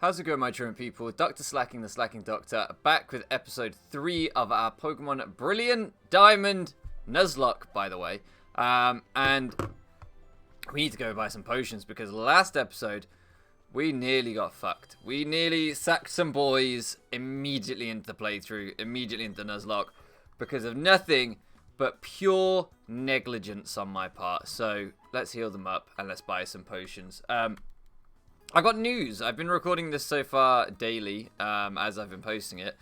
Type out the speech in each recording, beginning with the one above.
How's it going, my German people? Dr. Slacking, the Slacking Doctor, back with episode 3 of our Pokemon Brilliant Diamond Nuzlocke, by the way. And we need to go buy some potions because last episode, we nearly got fucked. We nearly sacked some boys immediately into the playthrough, immediately into Nuzlocke, because of nothing but pure negligence on my part. So let's heal them up and let's buy some potions. I got news. I've been recording this so far daily as I've been posting it.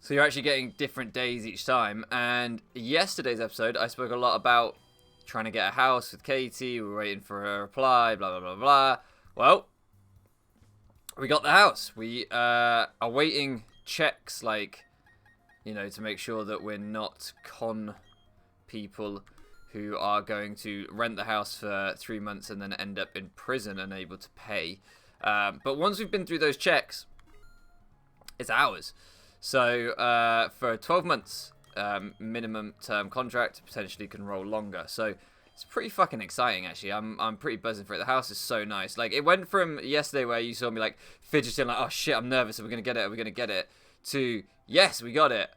So you're actually getting different days each time. And yesterday's episode, I spoke a lot about trying to get a house with Katie. We were waiting for her reply, blah, blah, blah, blah. Well, we got the house. We are waiting checks, like, you know, to make sure that we're not con people who are going to rent the house for 3 months and then end up in prison unable to pay. But once we've been through those checks, it's ours. So for 12 months, minimum term contract, potentially can roll longer. So it's pretty fucking exciting, actually. I'm pretty buzzing for it. The house is so nice. Like, it went from yesterday where you saw me, like, fidgeting, like, oh, shit, I'm nervous. Are we going to get it? Are we going to get it? To, yes, we got it.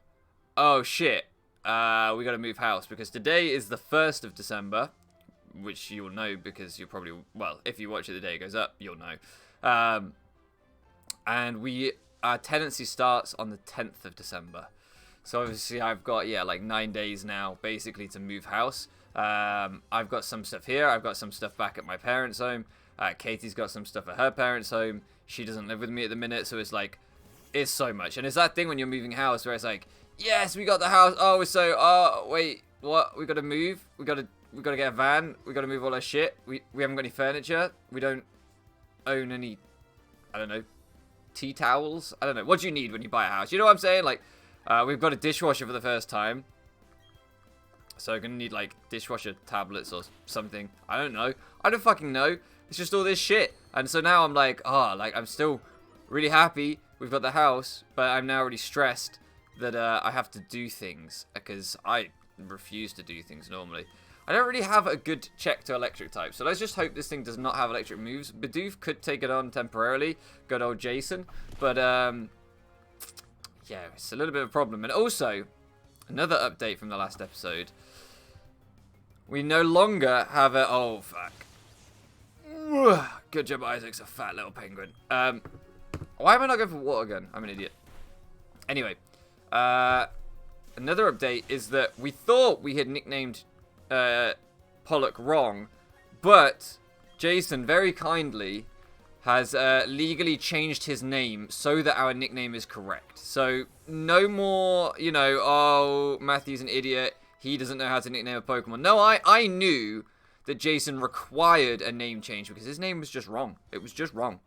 Oh, shit. We got to move house because today is the 1st of December, which you'll know because you'll probably, well, if you watch it the day it goes up, you'll know. And our tenancy starts on the 10th of December. So obviously I've got, like 9 days now basically to move house. I've got some stuff here. I've got some stuff back at my parents' home. Katie's got some stuff at her parents' home. She doesn't live with me at the minute, so it's like, it's so much. And it's that thing when you're moving house where it's like, yes, we got the house. Oh, we're so. Oh, wait, what? We got to move. We got to get a van. We got to move all our shit. We haven't got any furniture. We don't own any. I don't know. Tea towels. I don't know. What do you need when you buy a house? You know what I'm saying? Like, we've got a dishwasher for the first time, so we're gonna need like dishwasher tablets or something. I don't know. I don't fucking know. It's just all this shit. And so now I'm like, I'm still really happy we've got the house, but I'm now already stressed that I have to do things because I refuse to do things normally. I don't really have a good check to electric type, so let's just hope this thing does not have electric moves. Bidoof could take it on temporarily, good old Jason, but yeah, it's a little bit of a problem. And also, another update from the last episode, we no longer have a, oh fuck, good job Isaac's a fat little penguin. Why am I not going for water gun? I'm an idiot. Anyway, another update is that we thought we had nicknamed Pollock wrong, but Jason very kindly has legally changed his name so that our nickname is correct. So no more, you know, oh, Matthew's an idiot, he doesn't know how to nickname a Pokemon. No, I knew that Jason required a name change because his name was just wrong. It was just wrong.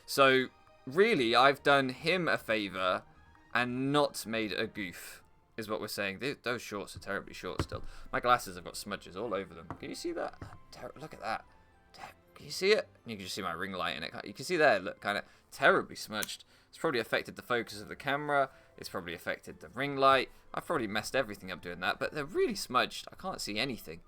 So really, I've done him a favor and not made a goof, is what we're saying. Those shorts are terribly short still. My glasses have got smudges all over them. Can you see that? Look at that. Can you see it? You can just see my ring light in it. You can see there, look, kind of terribly smudged. It's probably affected the focus of the camera. It's probably affected the ring light. I've probably messed everything up doing that, but they're really smudged. I can't see anything.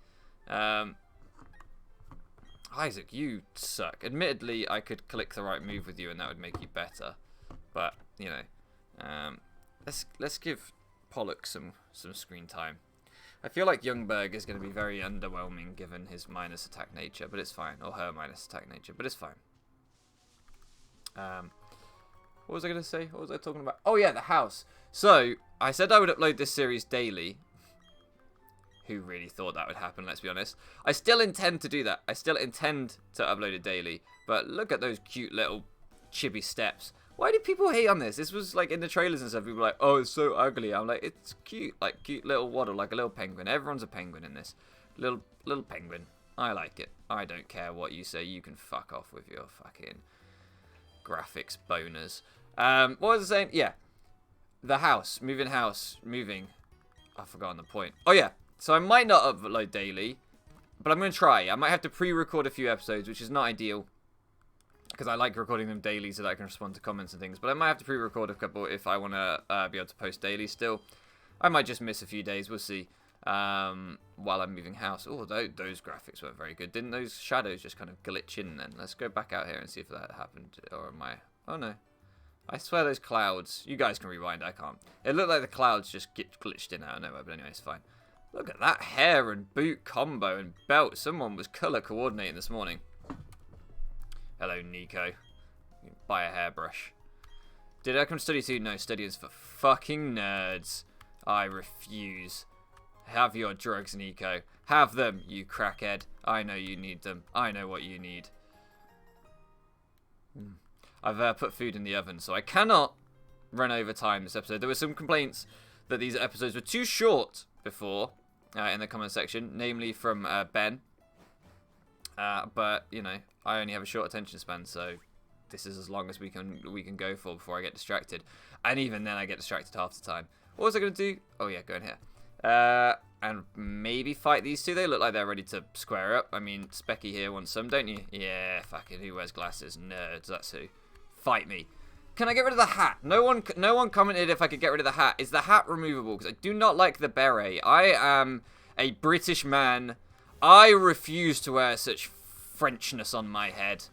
Isaac, you suck. Admittedly, I could click the right move with you and that would make you better. But, you know, let's give Pollock some screen time. I feel like Youngberg is going to be very underwhelming given his minus attack nature, but it's fine. Or her minus attack nature, but it's fine. What was I going to say? What was I talking about? Oh yeah, the house. So, I said I would upload this series daily. Who really thought that would happen, let's be honest. I still intend to do that. I still intend to upload it daily. But look at those cute little chibi steps. Why do people hate on this? This was like in the trailers and stuff. People were like, oh, it's so ugly. I'm like, it's cute. Like, cute little waddle, like a little penguin. Everyone's a penguin in this. Little penguin. I like it. I don't care what you say. You can fuck off with your fucking graphics boners. What was I saying? Yeah. The house. Moving. I've forgotten the point. Oh, yeah. So I might not upload daily, but I'm going to try. I might have to pre-record a few episodes, which is not ideal, because I like recording them daily so that I can respond to comments and things. But I might have to pre-record a couple if I want to be able to post daily still. I might just miss a few days. We'll see. While I'm moving house. Oh, those graphics weren't very good. Didn't those shadows just kind of glitch in then? Let's go back out here and see if that happened. Or am I Oh, no. I swear those clouds... You guys can rewind, I can't. It looked like the clouds just get glitched in out of nowhere, but anyway, it's fine. Look at that hair and boot combo and belt. Someone was colour coordinating this morning. Hello, Nico. Buy a hairbrush. Did I come study too? No, study is for fucking nerds. I refuse. Have your drugs, Nico. Have them, you crackhead. I know you need them. I know what you need. I've put food in the oven, so I cannot run over time this episode. There were some complaints that these episodes were too short before in the comment section, namely from Ben. But, you know, I only have a short attention span, so this is as long as we can go for before I get distracted. And even then I get distracted half the time. What was I going to do? Oh, yeah, go in here. And maybe fight these two. They look like they're ready to square up. I mean, Specky here wants some, don't you? Yeah, fucking who wears glasses? Nerds, that's who. Fight me. Can I get rid of the hat? No one commented if I could get rid of the hat. Is the hat removable? Because I do not like the beret. I am a British man. I refuse to wear such Frenchness on my head.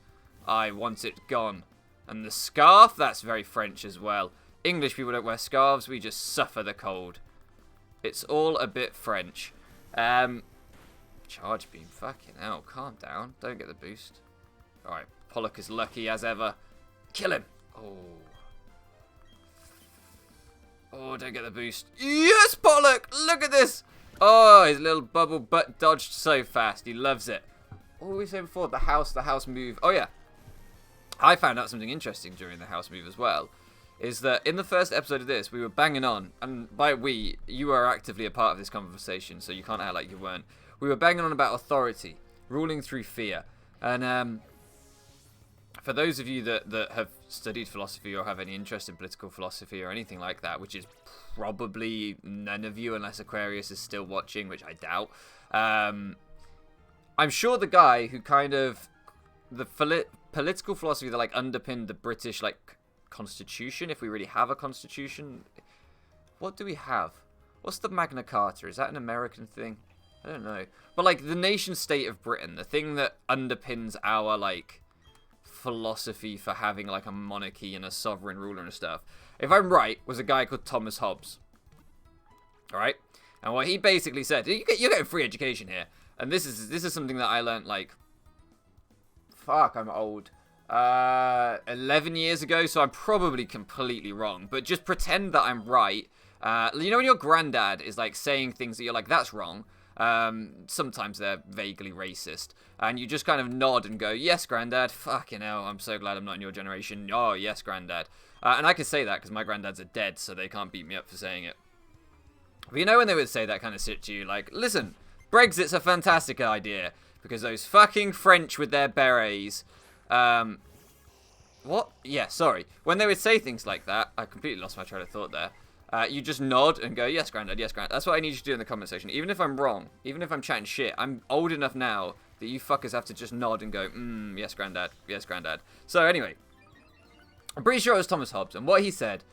I want it gone. And the scarf? That's very French as well. English people don't wear scarves. We just suffer the cold. It's all a bit French. Charge beam. Fucking hell. Calm down. Don't get the boost. Alright. Pollock is lucky as ever. Kill him. Oh, don't get the boost. Yes, Pollock. Look at this. Oh, his little bubble butt dodged so fast. He loves it. What were we saying before? The house move. Oh, yeah. I found out something interesting during the house move as well. Is that in the first episode of this, we were banging on, and by we, you are actively a part of this conversation, so you can't act like you weren't. We were banging on about authority, ruling through fear, and for those of you that have studied philosophy or have any interest in political philosophy or anything like that, which is probably none of you unless Aquarius is still watching, which I doubt, I'm sure the guy who kind of, the political philosophy that like underpinned the British like Constitution, if we really have a constitution. What do we have? What's the Magna Carta? Is that an American thing? I don't know. But like the nation state of Britain, the thing that underpins our like philosophy for having like a monarchy and a sovereign ruler and stuff, if I'm right, was a guy called Thomas Hobbes. Alright? And what he basically said, you're getting free education here. And this is something that I learned like, fuck, I'm old. 11 years ago, so I'm probably completely wrong, but just pretend that I'm right. You know when your granddad is like saying things that you're like, that's wrong, sometimes they're vaguely racist, and you just kind of nod and go, yes, granddad, fucking hell, I'm so glad I'm not in your generation, oh, yes, granddad, and I can say that because my granddads are dead, so they can't beat me up for saying it. But you know when they would say that kind of shit to you, like, listen, Brexit's a fantastic idea, because those fucking French with their berets, what? Yeah, sorry. When they would say things like that, I completely lost my train of thought there. You just nod and go, yes, granddad, yes, granddad. That's what I need you to do in the comment section. Even if I'm wrong, even if I'm chatting shit, I'm old enough now that you fuckers have to just nod and go, yes, granddad, yes, granddad. So anyway, I'm pretty sure it was Thomas Hobbes, and what he said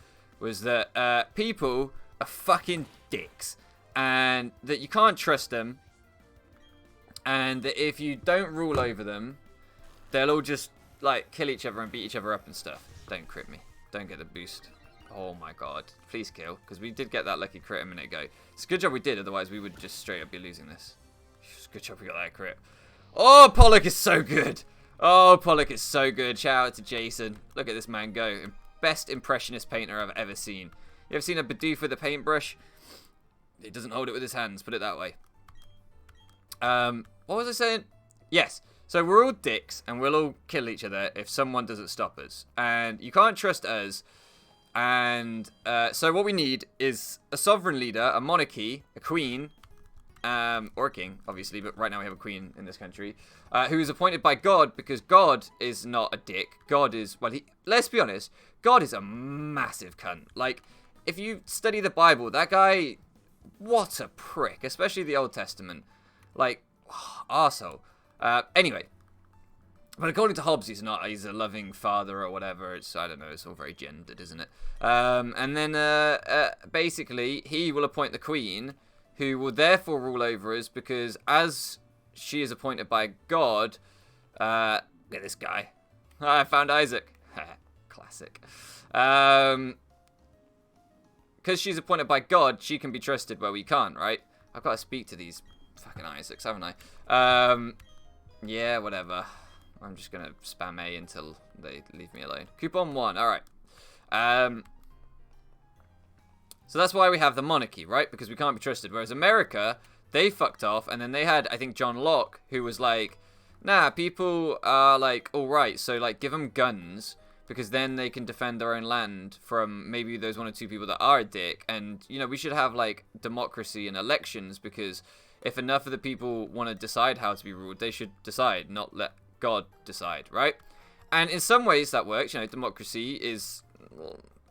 was that people are fucking dicks, and that you can't trust them, and that if you don't rule over them, they'll all just like kill each other and beat each other up and stuff. Don't crit me. Don't get the boost. Oh my god. Please kill. Because we did get that lucky crit a minute ago. It's a good job we did, otherwise we would just straight up be losing this. It's a good job we got that crit. Oh, Pollock is so good. Oh, Pollock is so good. Shout out to Jason. Look at this man go. Best impressionist painter I've ever seen. You ever seen a Bidoof with a paintbrush? He doesn't hold it with his hands, put it that way. What was I saying? Yes. So we're all dicks, and we'll all kill each other if someone doesn't stop us. And you can't trust us. And so what we need is a sovereign leader, a monarchy, a queen, or a king, obviously, but right now we have a queen in this country, who is appointed by God, because God is not a dick. God is, well, let's be honest, God is a massive cunt. Like, if you study the Bible, that guy, what a prick, especially the Old Testament. Like, arsehole. Anyway, but according to Hobbes, he's not. He's a loving father or whatever. I don't know. It's all very gendered, isn't it? And then basically, he will appoint the queen, who will therefore rule over us, because as she is appointed by God, look at this guy. I found Isaac. Classic. Because she's appointed by God, she can be trusted where we can't, right? I've got to speak to these fucking Isaacs, haven't I? Yeah, whatever. I'm just going to spam A until they leave me alone. Coupon 1, alright. So that's why we have the monarchy, right? Because we can't be trusted. Whereas America, they fucked off, and then they had, I think, John Locke, who was like, nah, people are, like, alright, so, like, give them guns, because then they can defend their own land from maybe those 1 or 2 people that are a dick, and, you know, we should have, like, democracy and elections, because if enough of the people want to decide how to be ruled, they should decide, not let God decide, right? And in some ways that works, you know, democracy is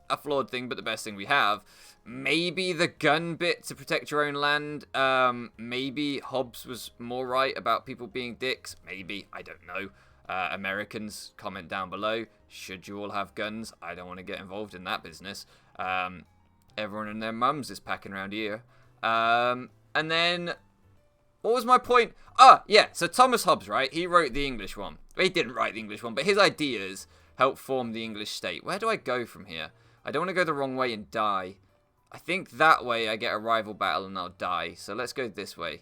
a flawed thing, but the best thing we have. Maybe the gun bit to protect your own land. Maybe Hobbes was more right about people being dicks. Maybe. I don't know. Americans, comment down below. Should you all have guns? I don't want to get involved in that business. Everyone and their mums is packing around here. And then, what was my point? Yeah, so Thomas Hobbes, right? He wrote the English one. He didn't write the English one, but his ideas helped form the English state. Where do I go from here? I don't want to go the wrong way and die. I think that way I get a rival battle and I'll die. So let's go this way.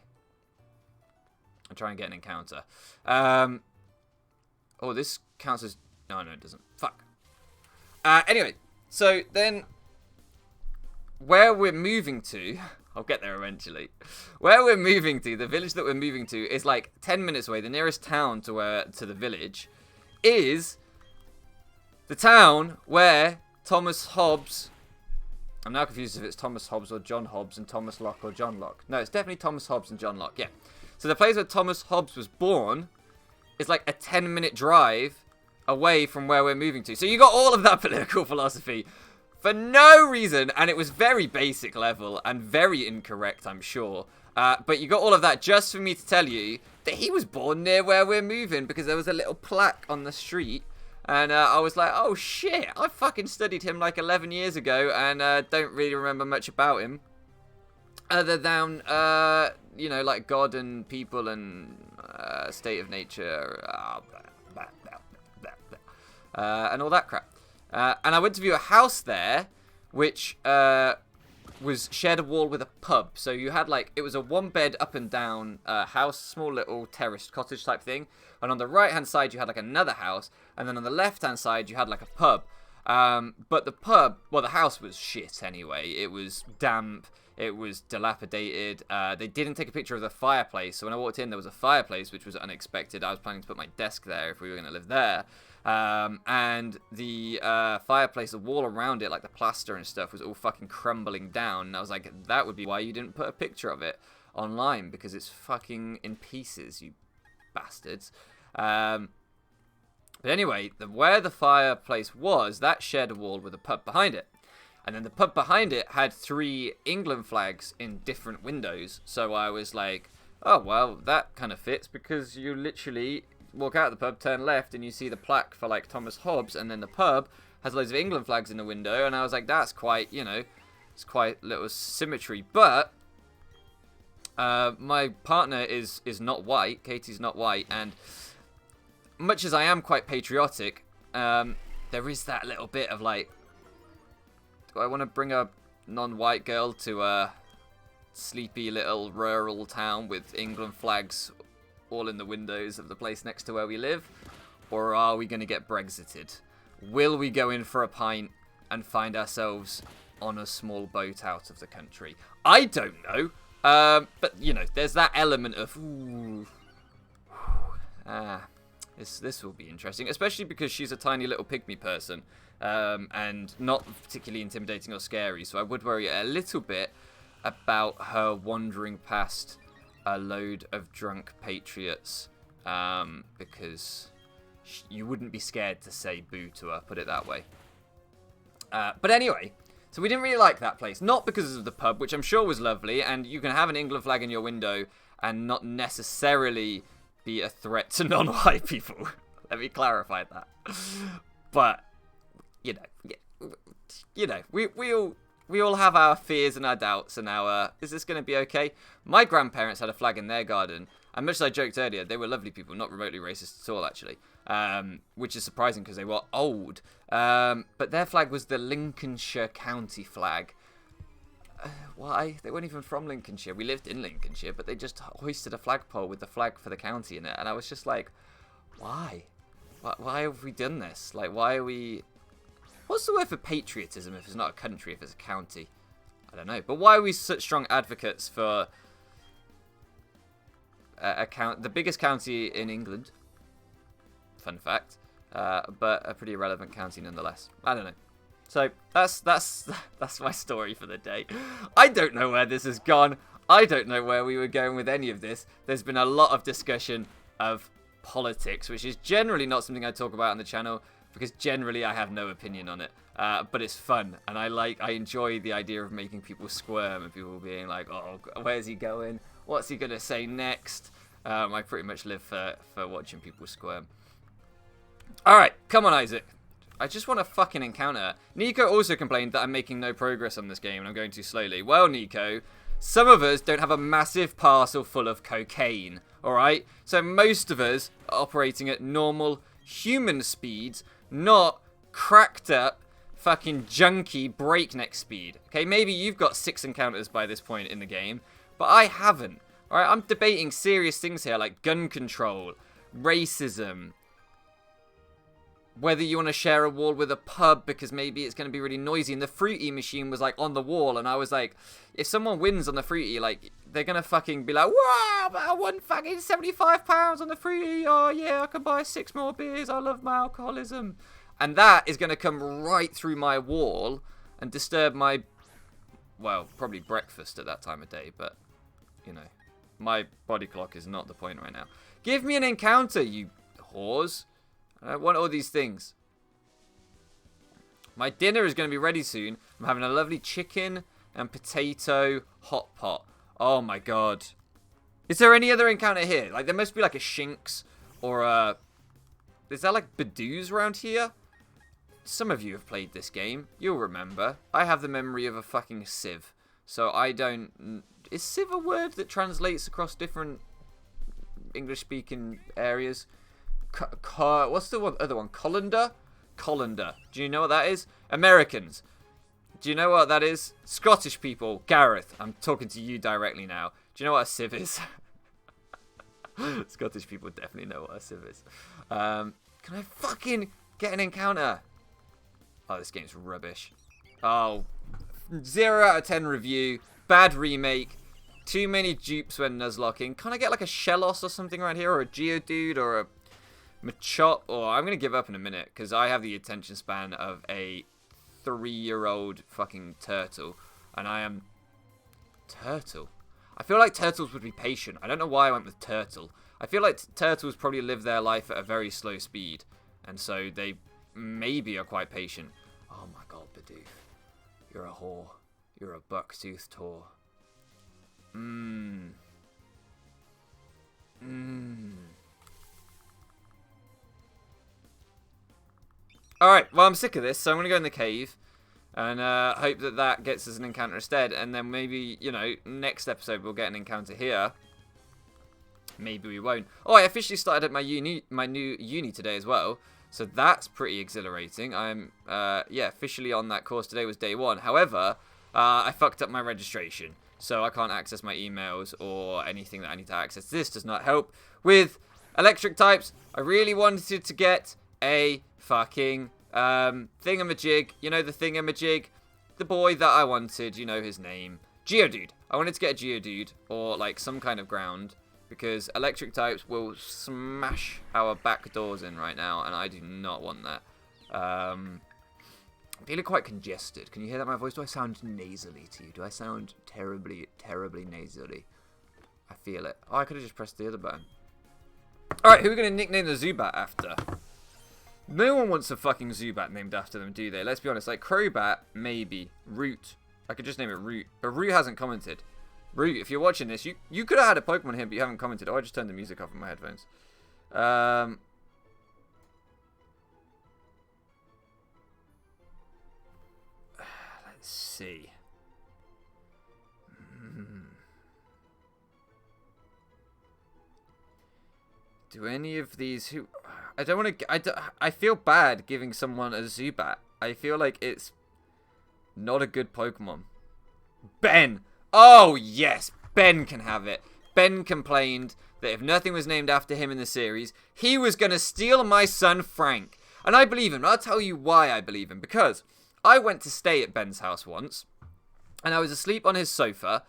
I'll try and get an encounter. Oh, this counts as... No, it doesn't. Fuck. Anyway, so then where we're moving to... I'll get there eventually. Where we're moving to, the village that we're moving to is like 10 minutes away. The nearest town to the village is the town where Thomas Hobbes... I'm now confused if it's Thomas Hobbes or John Hobbes and Thomas Locke or John Locke. No, it's definitely Thomas Hobbes and John Locke, yeah. So the place where Thomas Hobbes was born is like a 10-minute drive away from where we're moving to. So you got all of that political philosophy for no reason, and it was very basic level and very incorrect, I'm sure. But you got all of that just for me to tell you that he was born near where we're moving because there was a little plaque on the street. And I was like, oh shit, I fucking studied him like 11 years ago and don't really remember much about him. Other than, you know, like God and people and state of nature and all that crap. And I went to view a house there, which was shared a wall with a pub. So you had like, it was a 1-bed up and down house, small little terraced cottage type thing. And on the right hand side you had like another house, and then on the left hand side you had like a pub. But the pub, well, the house was shit anyway. It was damp, it was dilapidated. They didn't take a picture of the fireplace, so when I walked in there was a fireplace, which was unexpected. I was planning to put my desk there if we were going to live there. And the fireplace, the wall around it, like the plaster and stuff, was all fucking crumbling down. And I was like, that would be why you didn't put a picture of it online, because it's fucking in pieces, you bastards. But anyway, where the fireplace was, that shared a wall with a pub behind it. And then the pub behind it had 3 England flags in different windows. So I was like, oh, well, that kind of fits, because you literally walk out of the pub, turn left, and you see the plaque for, like, Thomas Hobbes, and then the pub has loads of England flags in the window, and I was like, that's quite, you know, it's quite little symmetry. But my partner is not white, Katie's not white, and much as I am quite patriotic, there is that little bit of, like, do I want to bring a non-white girl to a sleepy little rural town with England flags all in the windows of the place next to where we live? Or are we going to get Brexited? Will we go in for a pint and find ourselves on a small boat out of the country? I don't know. But, you know, there's that element of, ooh, this will be interesting, especially because she's a tiny little pygmy person, and not particularly intimidating or scary, so I would worry a little bit about her wandering past a load of drunk patriots, because you wouldn't be scared to say boo to her, put it that way. But anyway, so we didn't really like that place, not because of the pub, which I'm sure was lovely, and you can have an England flag in your window and not necessarily be a threat to non-white people. Let me clarify that. But, you know, we all have our fears and our doubts and our, is this going to be okay? My grandparents had a flag in their garden, and much as I joked earlier, they were lovely people, not remotely racist at all, actually. which is surprising because they were old. But their flag was the Lincolnshire County flag. Why? They weren't even from Lincolnshire. We lived in Lincolnshire, but they just hoisted a flagpole with the flag for the county in it. And I was just like, why? Why have we done this? Like, why are we... What's the word for patriotism if it's not a country, if it's a county? I don't know. But why are we such strong advocates for the biggest county in England? Fun fact. But a pretty irrelevant county nonetheless. I don't know. So that's my story for the day. I don't know where this has gone. I don't know where we were going with any of this. There's been a lot of discussion of politics, which is generally not something I talk about on the channel because generally I have no opinion on it. But it's fun, and I enjoy the idea of making people squirm and people being like, "Oh, where's he going? What's he gonna say next?" I pretty much live for watching people squirm. All right, come on, Isaac. I just want a fucking encounter. Nico also complained that I'm making no progress on this game and I'm going too slowly. Well, Nico, some of us don't have a massive parcel full of cocaine, alright? So most of us are operating at normal human speeds, not cracked up fucking junky breakneck speed. Okay, maybe you've got 6 encounters by this point in the game, but I haven't. Alright, I'm debating serious things here like gun control, racism, whether you want to share a wall with a pub because maybe it's going to be really noisy. And the fruity machine was like on the wall. And I was like, if someone wins on the fruity, like they're going to fucking be like, wow, I won fucking £75 on the fruity. Oh yeah, I can buy 6 more beers. I love my alcoholism. And that is going to come right through my wall and disturb my, well, probably breakfast at that time of day. But, you know, my body clock is not the point right now. Give me an encounter, you whores. I want all these things. My dinner is going to be ready soon. I'm having a lovely chicken and potato hot pot. Oh my god. Is there any other encounter here? Like, there must be like a Shinx or a... Is there like Badoos around here? Some of you have played this game. You'll remember. I have the memory of a fucking sieve. So I don't... Is sieve a word that translates across different English-speaking areas? What's the other one? Colander? Colander. Do you know what that is? Americans. Do you know what that is? Scottish people. Gareth. I'm talking to you directly now. Do you know what a sieve is? Scottish people definitely know what a sieve is. Can I fucking get an encounter? Oh, this game's rubbish. Oh, 0 out of 10 review. Bad remake. Too many dupes when nuzlocking. Can I get like a Shellos or something around here? Or a Geodude or a Machop? Oh, I'm going to give up in a minute because I have the attention span of a 3-year-old fucking turtle. And I am... Turtle? I feel like turtles would be patient. I don't know why I went with turtle. I feel like turtles probably live their life at a very slow speed. And so they maybe are quite patient. Oh my god, Bidoof. You're a whore. You're a buck-toothed whore. Alright, well, I'm sick of this, so I'm going to go in the cave and hope that that gets us an encounter instead. And then maybe, you know, next episode we'll get an encounter here. Maybe we won't. Oh, I officially started at my new uni today as well. So that's pretty exhilarating. I'm, yeah, officially on that course. Today was day 1. However, I fucked up my registration. So I can't access my emails or anything that I need to access. This does not help with electric types. I really wanted to get a fucking thingamajig. You know the thingamajig? The boy that I wanted, you know his name. Geodude. I wanted to get a Geodude or like some kind of ground because electric types will smash our back doors in right now and I do not want that. I'm feeling quite congested. Can you hear that in my voice? Do I sound nasally to you? Do I sound terribly, terribly nasally? I feel it. Oh, I could have just pressed the other button. Alright, who are we going to nickname the Zubat after? No one wants a fucking Zubat named after them, do they? Let's be honest. Like, Crobat, maybe. Root. I could just name it Root. But Root hasn't commented. Root, if you're watching this, you could have had a Pokemon here, but you haven't commented. Oh, I just turned the music off on my headphones. Let's see. Do any of these... I don't want to. I feel bad giving someone a Zubat. I feel like it's not a good Pokemon. Ben. Oh yes, Ben can have it. Ben complained that if nothing was named after him in the series, he was gonna steal my son Frank. And I believe him. I'll tell you why I believe him. Because I went to stay at Ben's house once, and I was asleep on his sofa.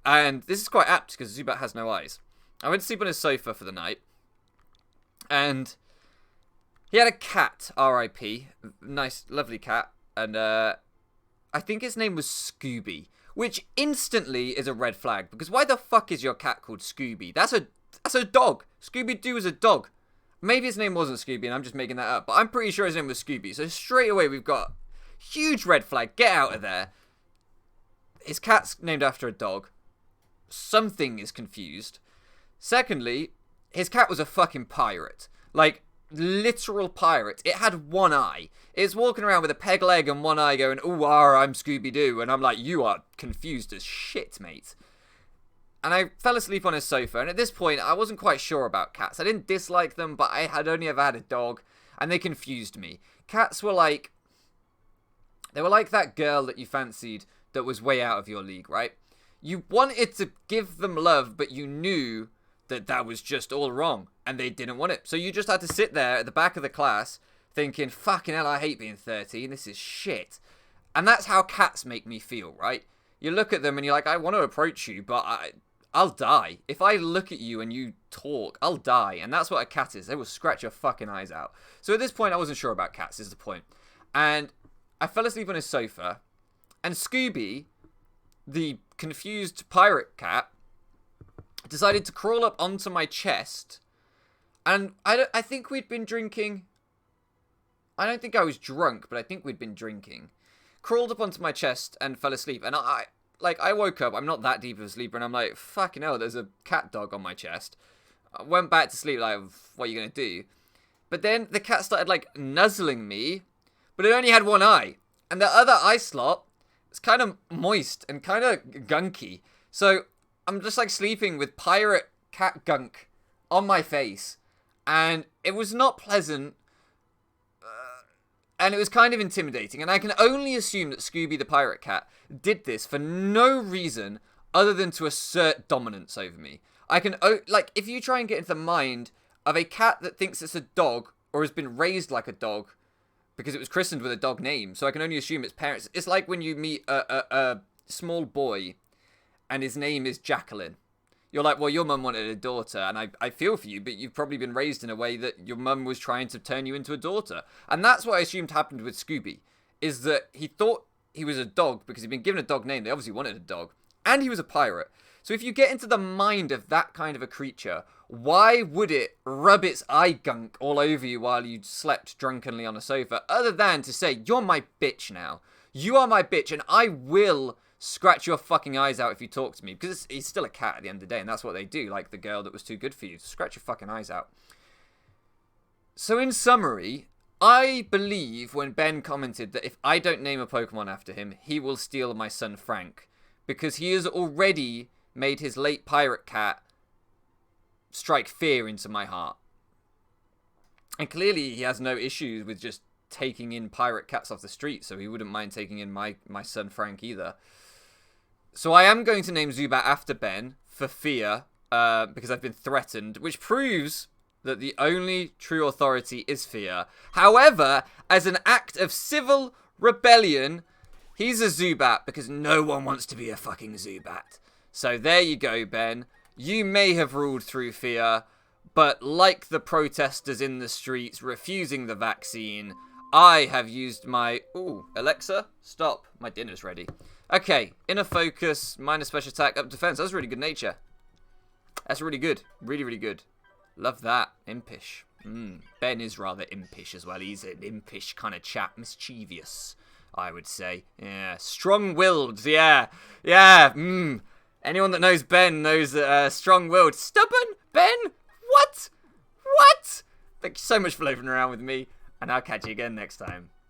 And this is quite apt because Zubat has no eyes. I went to sleep on his sofa for the night. And he had a cat, R.I.P. Nice, lovely cat. And I think his name was Scooby. Which instantly is a red flag. Because why the fuck is your cat called Scooby? That's a dog. Scooby-Doo is a dog. Maybe his name wasn't Scooby and I'm just making that up. But I'm pretty sure his name was Scooby. So straight away we've got huge red flag. Get out of there. His cat's named after a dog. Something is confused. Secondly, his cat was a fucking pirate. Like, literal pirate. It had one eye. It's walking around with a peg leg and one eye going, ooh, I'm Scooby-Doo. And I'm like, you are confused as shit, mate. And I fell asleep on his sofa. And at this point, I wasn't quite sure about cats. I didn't dislike them, but I had only ever had a dog. And they confused me. Cats were like... They were like that girl that you fancied that was way out of your league, right? You wanted to give them love, but you knew that was just all wrong. And they didn't want it. So you just had to sit there at the back of the class thinking, fucking hell, I hate being 13. This is shit. And that's how cats make me feel, right? You look at them and you're like, I want to approach you, but I'll die. If I look at you and you talk, I'll die. And that's what a cat is. They will scratch your fucking eyes out. So at this point, I wasn't sure about cats, is the point. And I fell asleep on his sofa. And Scooby, the confused pirate cat, decided to crawl up onto my chest. And I think we'd been drinking. I don't think I was drunk, but I think we'd been drinking. Crawled up onto my chest and fell asleep. And I woke up. I'm not that deep of a sleeper. And I'm like, fucking hell, there's a cat dog on my chest. I went back to sleep like, what are you going to do? But then the cat started like nuzzling me. But it only had one eye. And the other eye slot was kind of moist and kind of gunky. So I'm just like sleeping with pirate cat gunk on my face. And it was not pleasant. And it was kind of intimidating. And I can only assume that Scooby the pirate cat did this for no reason other than to assert dominance over me. I can, like, if you try and get into the mind of a cat that thinks it's a dog or has been raised like a dog because it was christened with a dog name. So I can only assume its parents. It's like when you meet a small boy and his name is Jacqueline. You're like, well, your mum wanted a daughter, and I feel for you, but you've probably been raised in a way that your mum was trying to turn you into a daughter. And that's what I assumed happened with Scooby, is that he thought he was a dog because he'd been given a dog name. They obviously wanted a dog. And he was a pirate. So if you get into the mind of that kind of a creature, why would it rub its eye gunk all over you while you slept drunkenly on a sofa, other than to say, you're my bitch now. You are my bitch, and I will scratch your fucking eyes out if you talk to me. Because he's still a cat at the end of the day, and that's what they do. Like the girl that was too good for you. Scratch your fucking eyes out. So in summary, I believe when Ben commented that if I don't name a Pokemon after him, he will steal my son Frank. Because he has already made his late pirate cat strike fear into my heart. And clearly he has no issues with just taking in pirate cats off the street, so he wouldn't mind taking in my son Frank either. So I am going to name Zubat after Ben for fear, because I've been threatened, which proves that the only true authority is fear. However, as an act of civil rebellion, he's a Zubat because no one wants to be a fucking Zubat. So there you go, Ben. You may have ruled through fear, but like the protesters in the streets refusing the vaccine, I have used my... Ooh, Alexa, stop. My dinner's ready. Okay, inner focus, minus special attack, up defense. That's really good nature. That's really good. Really, really good. Love that. Impish. Ben is rather impish as well. He's an impish kind of chap. Mischievous, I would say. Yeah. Strong-willed. Yeah. Yeah. Anyone that knows Ben knows strong-willed. Stubborn? Ben? What? What? Thank you so much for loafing around with me. And I'll catch you again next time.